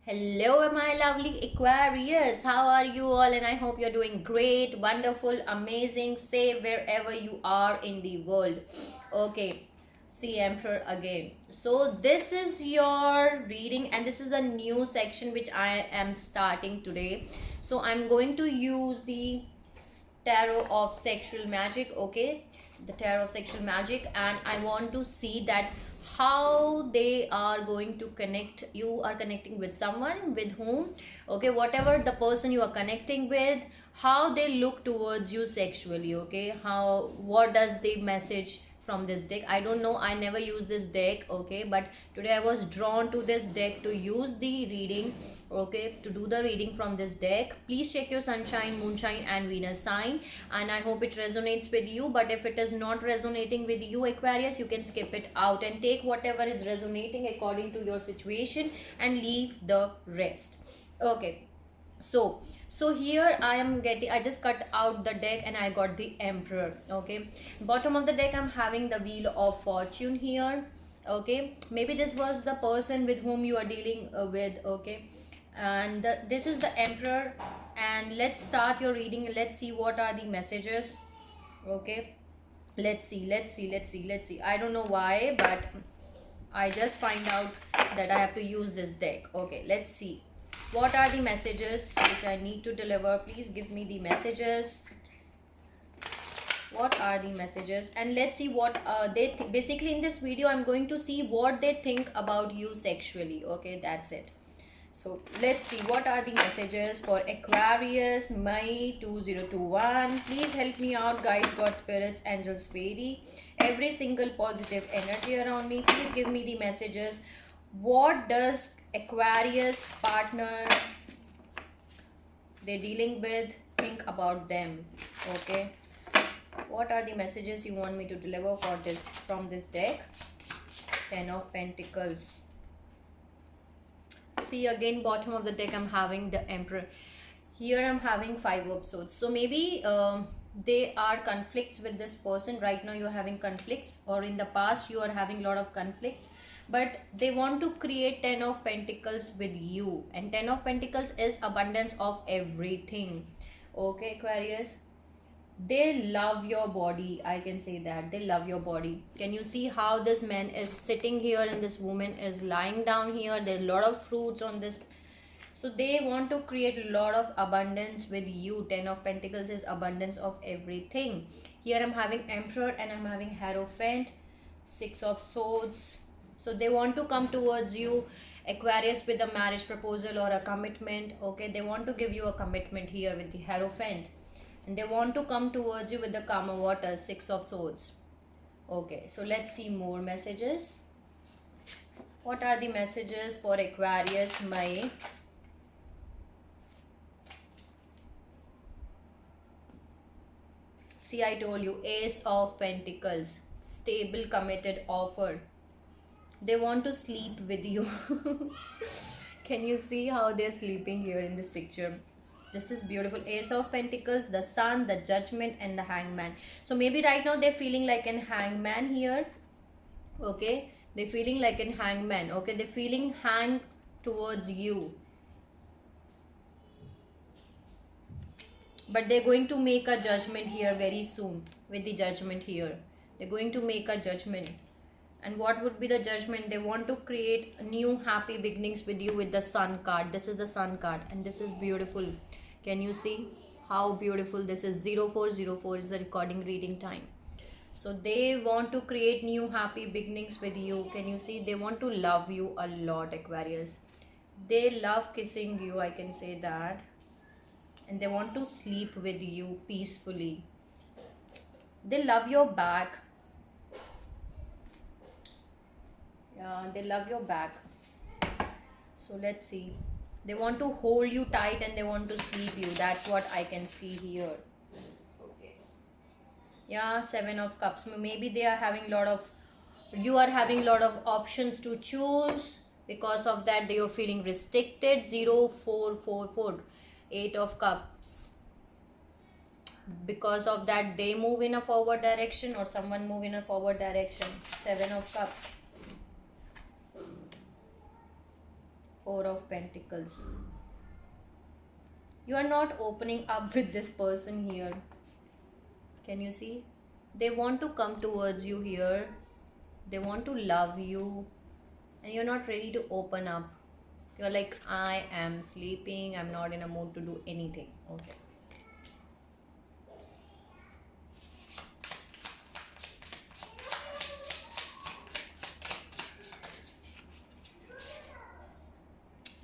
Hello, my lovely Aquarius. How are you all? And I hope you're doing great, wonderful, amazing, safe wherever you are in the world. Okay, see Emperor again. So, this is your reading, and this is the new section which I am starting today. So, I'm going to use the tarot of sexual magic. Okay, the tarot of sexual magic, and I want to see that how they are going to connect. You are connecting with someone with whom, okay, whatever the person you are connecting with, how they look towards you sexually. Okay, how, what does the message from this deck? I don't know, I never use this deck. Okay, but today I was drawn to this deck to use the reading. Okay, to do the reading from this deck. Please check your sunshine, moonshine and Venus sign, and I hope it resonates with you. But if it is not resonating with you, Aquarius, you can skip it out and take whatever is resonating according to your situation and leave the rest. Okay, so here I am getting, I just cut out the deck and I got the Emperor. Okay, bottom of the deck I'm having the Wheel of Fortune here. Okay, maybe this was the person with whom you are dealing with. Okay, and this is the Emperor, and let's start your reading and let's see what are the messages. Okay, let's see. I don't know why, but I just find out that I have to use this deck. Okay, let's see what are the messages which I need to deliver. Please give me the messages. What are the messages? And let's see what basically in this video I'm going to see what they think about you sexually. Okay, that's it. So let's see what are the messages for Aquarius, May 2021. Please help me out, guides, God, spirits, angels, fairy, every single positive energy around me. Please give me the messages. What does Aquarius partner they're dealing with think about them? Okay, what are the messages you want me to deliver for this from this deck? Ten of Pentacles. See, again, bottom of the deck I'm having the Emperor. Here I'm having Five of Swords. So maybe they are conflicts with this person. Right now you're having conflicts, or in the past you are having a lot of conflicts, but they want to create Ten of Pentacles with you, and Ten of Pentacles is abundance of everything. Okay, Aquarius, they love your body. I can say that they love your body. Can you see how this man is sitting here and this woman is lying down here? There are a lot of fruits on this. So they want to create a lot of abundance with you. Ten of Pentacles is abundance of everything. Here I'm having Emperor and I'm having Hierophant. Six of Swords. So they want to come towards you, Aquarius, with a marriage proposal or a commitment. Okay, they want to give you a commitment here with the Hierophant, and they want to come towards you with the Karma Water, Six of Swords. Okay, so let's see more messages. What are the messages for Aquarius, May? See, I told you, Ace of Pentacles, stable, committed offer. They want to sleep with you. Can you see how they're sleeping here in this picture? This is beautiful. Ace of Pentacles, the Sun, the Judgment and the Hangman. So maybe right now they're feeling like an hangman here. Okay, they're feeling like an hangman. Okay, they're feeling hang towards you, but they're going to make a judgment here very soon. With the Judgment here, they're going to make a judgment. And what would be the judgment? They want to create new happy beginnings with you with the Sun card. This is the Sun card and this is beautiful. Can you see how beautiful this is? 0404 is the recording reading time. So they want to create new happy beginnings with you. Can you see? They want to love you a lot, Aquarius. They love kissing you, I can say that. And they want to sleep with you peacefully. They love your back. They love your back. So let's see. They want to hold you tight and they want to sleep you. That's what I can see here. Okay. Yeah, Seven of Cups. Maybe they are having a lot of, you are having a lot of options to choose. Because of that, they are feeling restricted. 0444. Eight of Cups. Because of that, they move in a forward direction or someone move in a forward direction. Seven of Cups. Four of Pentacles. You are not opening up with this person here. Can you see? They want to come towards you here. They want to love you. And you're not ready to open up. You're like, I am sleeping. I'm not in a mood to do anything. Okay.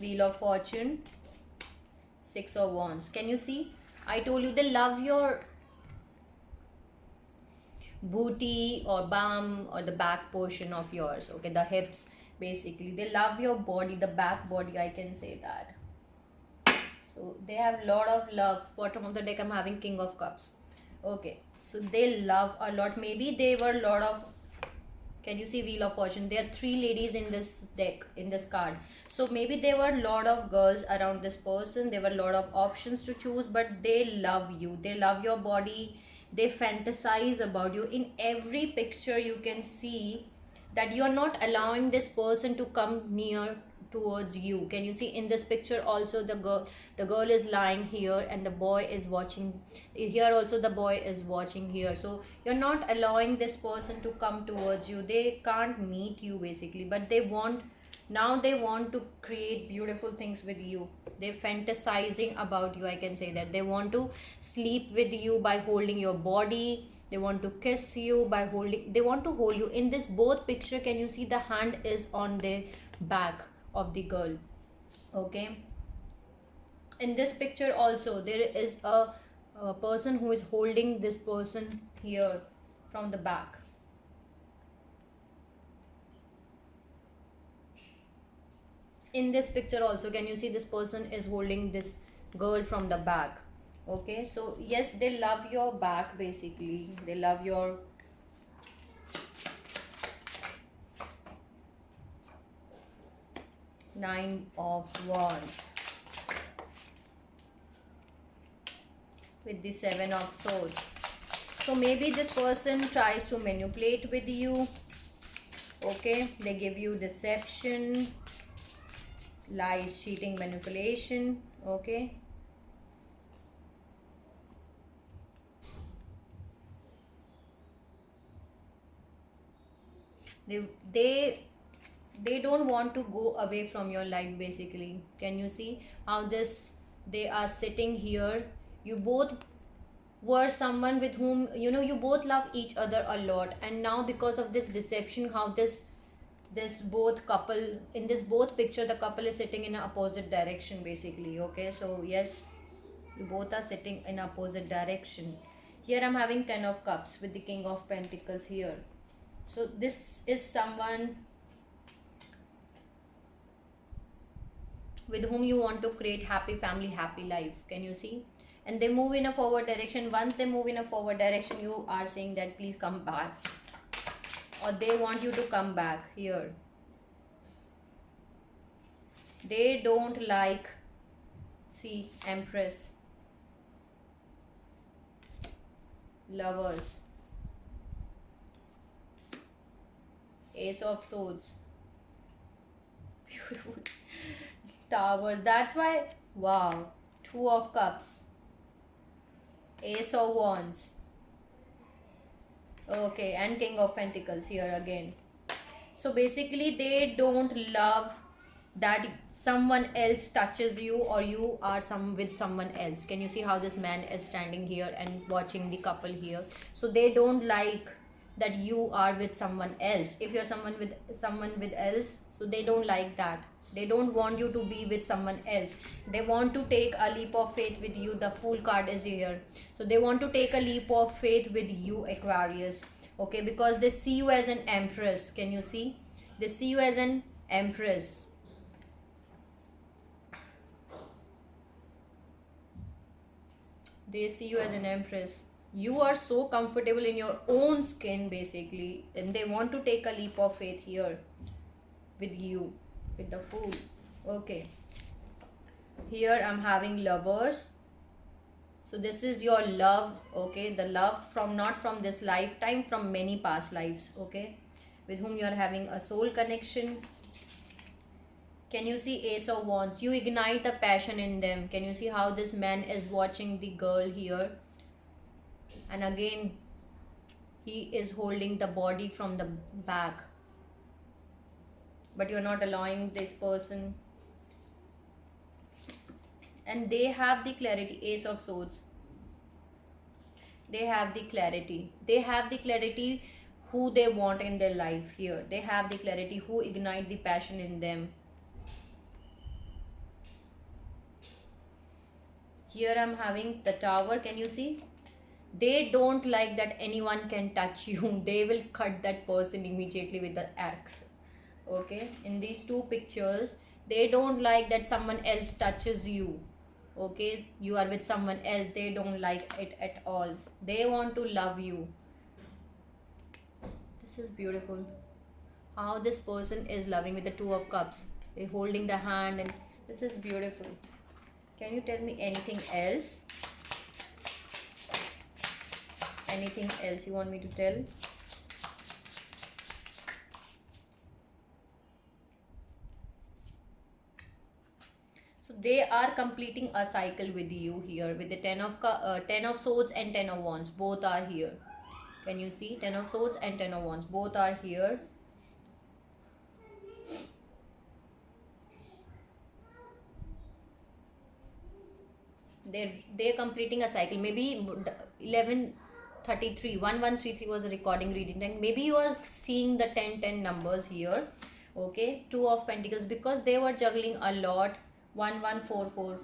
Wheel of Fortune. Six of Wands. Can you see? I told you they love your booty or bum or the back portion of yours. Okay, the hips basically. They love your body, the back body, I can say that. So they have a lot of love. Bottom of the deck, I'm having King of Cups. Okay, so they love a lot. Maybe they were a lot of, can you see Wheel of Fortune? There are three ladies in this deck, in this card. So maybe there were a lot of girls around this person. There were a lot of options to choose, but they love you. They love your body. They fantasize about you. In every picture you can see that you are not allowing this person to come near towards you. Can you see in this picture also the girl is lying here and the boy is watching here, also the boy is watching here. So you're not allowing this person to come towards you. They can't meet you basically, but they want, now they want to create beautiful things with you. They're fantasizing about you, I can say that. They want to sleep with you by holding your body. They want to kiss you by holding, they want to hold you. In this both picture, can you see the hand is on the back of the girl? Okay, in this picture also there is a person who is holding this person here from the back. In this picture also, can you see this person is holding this girl from the back? Okay, so yes, they love your back basically. They love your Nine of Wands with the Seven of Swords. So maybe this person tries to manipulate with you. Okay, they give you deception, lies, cheating, manipulation. Okay, they they don't want to go away from your life basically. Can you see how this, they are sitting here? You both were someone with whom, you know, you both love each other a lot, and now because of this deception, how this both couple, in this both picture, the couple is sitting in an opposite direction basically. Okay, so yes, you both are sitting in opposite direction. Here I'm having Ten of Cups with the King of Pentacles here. So this is someone with whom you want to create happy family, happy life. Can you see? And they move in a forward direction. Once they move in a forward direction, you are saying that please come back, or they want you to come back here. They don't like, see, Empress, Lovers, Ace of Swords, beautiful, Towers. That's why, wow, Two of Cups, Ace of Wands. Okay, and King of Pentacles here again. So basically they don't love that someone else touches you or you are with someone else. Can you see how this man is standing here and watching the couple here? So they don't like that you are with someone else. If you're someone with else, so they don't like that. They don't want you to be with someone else. They want to take a leap of faith with you. The Fool card is here. So they want to take a leap of faith with you, Aquarius. Okay, because they see you as an empress. Can you see? They see you as an empress. They see you as an empress. You are so comfortable in your own skin basically, and they want to take a leap of faith here with you, with the Fool. Okay, here I'm having Lovers. So this is your love. Okay, the love from, not from this lifetime, from many past lives. Okay, with whom you are having a soul connection. Can you see Ace of Wands? You ignite the passion in them. Can you see how this man is watching the girl here? And again, he is holding the body from the back. But you're not allowing this person. And they have the clarity. Ace of Swords. They have the clarity. They have the clarity who they want in their life here. They have the clarity who ignite the passion in them. Here I'm having the Tower. Can you see? They don't like that anyone can touch you. They will cut that person immediately with the axe. Okay, in these two pictures, they don't like that someone else touches you. Okay, you are with someone else, they don't like it at all. They want to love you. This is beautiful how this person is loving with the Two of Cups. They're holding the hand, and this is beautiful. Can you tell me anything else? Anything else you want me to tell? They are completing a cycle with you here with the Ten of Swords and Ten of Wands. Both are here. Can you see? Ten of Swords and Ten of Wands. Both are here. They're completing a cycle. Maybe 1133 was the recording reading time. Maybe you are seeing the 10 numbers here. Okay, Two of Pentacles, because they were juggling a lot. 1144,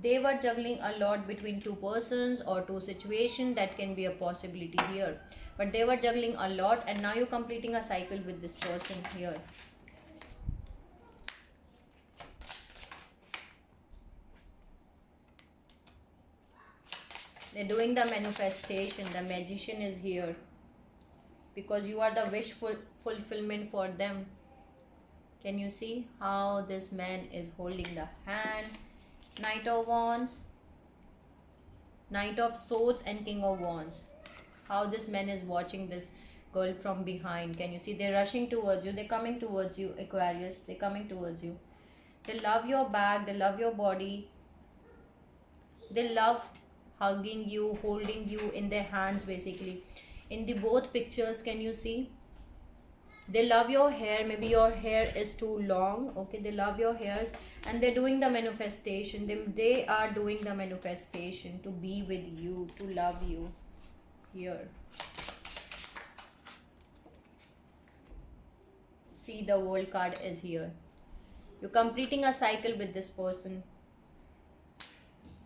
they were juggling a lot between two persons or two situations. That can be a possibility here, but they were juggling a lot, and now you're completing a cycle with this person here. They're doing the manifestation. The Magician is here because you are the wish fulfillment for them. Can you see how this man is holding the hand? Knight of Wands, Knight of Swords and King of Wands. How this man is watching this girl from behind. Can you see? They're rushing towards you. They're coming towards you, Aquarius. They're coming towards you. They love your back. They love your body. They love hugging you, holding you in their hands basically. In the both pictures, can you see? They love your hair. Maybe your hair is too long. Okay, they love your hairs, and they're doing the manifestation. They are doing the manifestation to be with you, to love you here. See, the World card is here. You're completing a cycle with this person.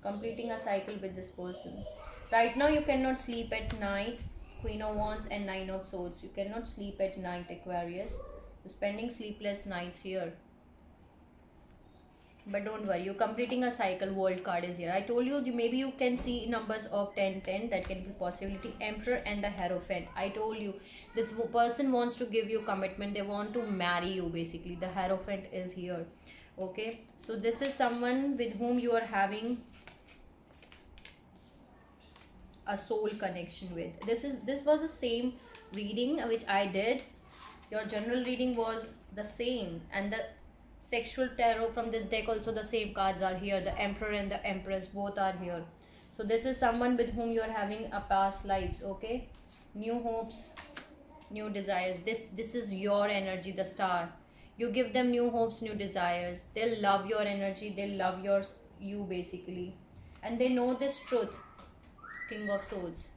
Completing a cycle with this person. Right now you cannot sleep at night. Queen of Wands and Nine of Swords. You cannot sleep at night, Aquarius. You're spending sleepless nights here. But don't worry, you're completing a cycle. World card is here. I told you, maybe you can see numbers of 10, 10. That can be possibility. Emperor and the Hierophant. I told you, this person wants to give you commitment. They want to marry you basically. The Hierophant is here. Okay, so this is someone with whom you are having a soul connection with. This was the same reading which I did. Your general reading was the same, and the sexual tarot from this deck also, the same cards are here. The Emperor and the Empress both are here. So this is someone with whom you are having a past lives. Okay, new hopes, new desires. This is your energy, the Star. You give them new hopes, new desires. They'll love your energy. They'll love you basically, and they know this truth. King of Swords.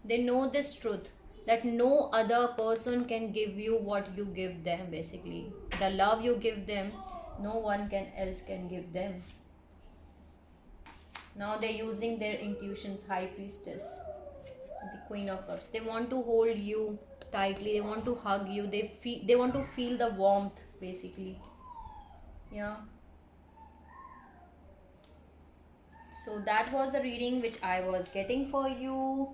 They know this truth that no other person can give you what you give them basically. The love you give them, no one else can give them. Now they're using their intuitions. High Priestess, the Queen of Cups. They want to hold you tightly. They want to hug you. They want to feel the warmth basically. Yeah. So that was the reading which I was getting for you.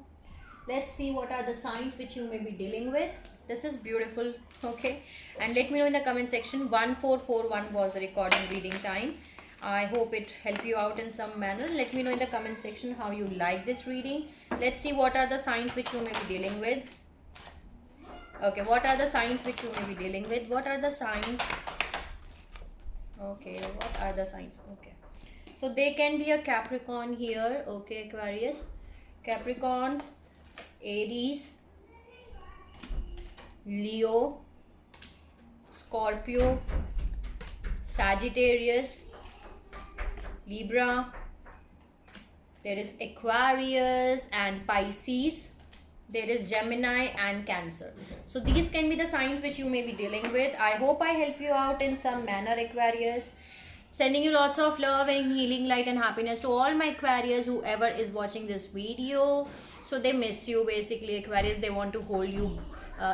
Let's see what are the signs which you may be dealing with. This is beautiful. Okay, and let me know in the comment section. 1441 was the recording reading time. I hope it helped you out in some manner. Let me know in the comment section how you like this reading. Let's see what are the signs which you may be dealing with. Okay, what are the signs which you may be dealing with? What are the signs? Okay, what are the signs? Okay, so they can be a Capricorn here. Okay, Aquarius, Capricorn, Aries, Leo, Scorpio, Sagittarius, Libra. There is Aquarius and Pisces. There is Gemini and Cancer. So these can be the signs which you may be dealing with. I hope I help you out in some manner, Aquarius. Sending you lots of love and healing, light and happiness to all my Aquarius, whoever is watching this video. So they miss you basically, Aquarius. They want to hold you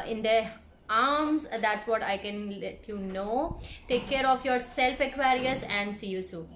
in their arms. That's what I can let you know. Take care of yourself, Aquarius, and see you soon.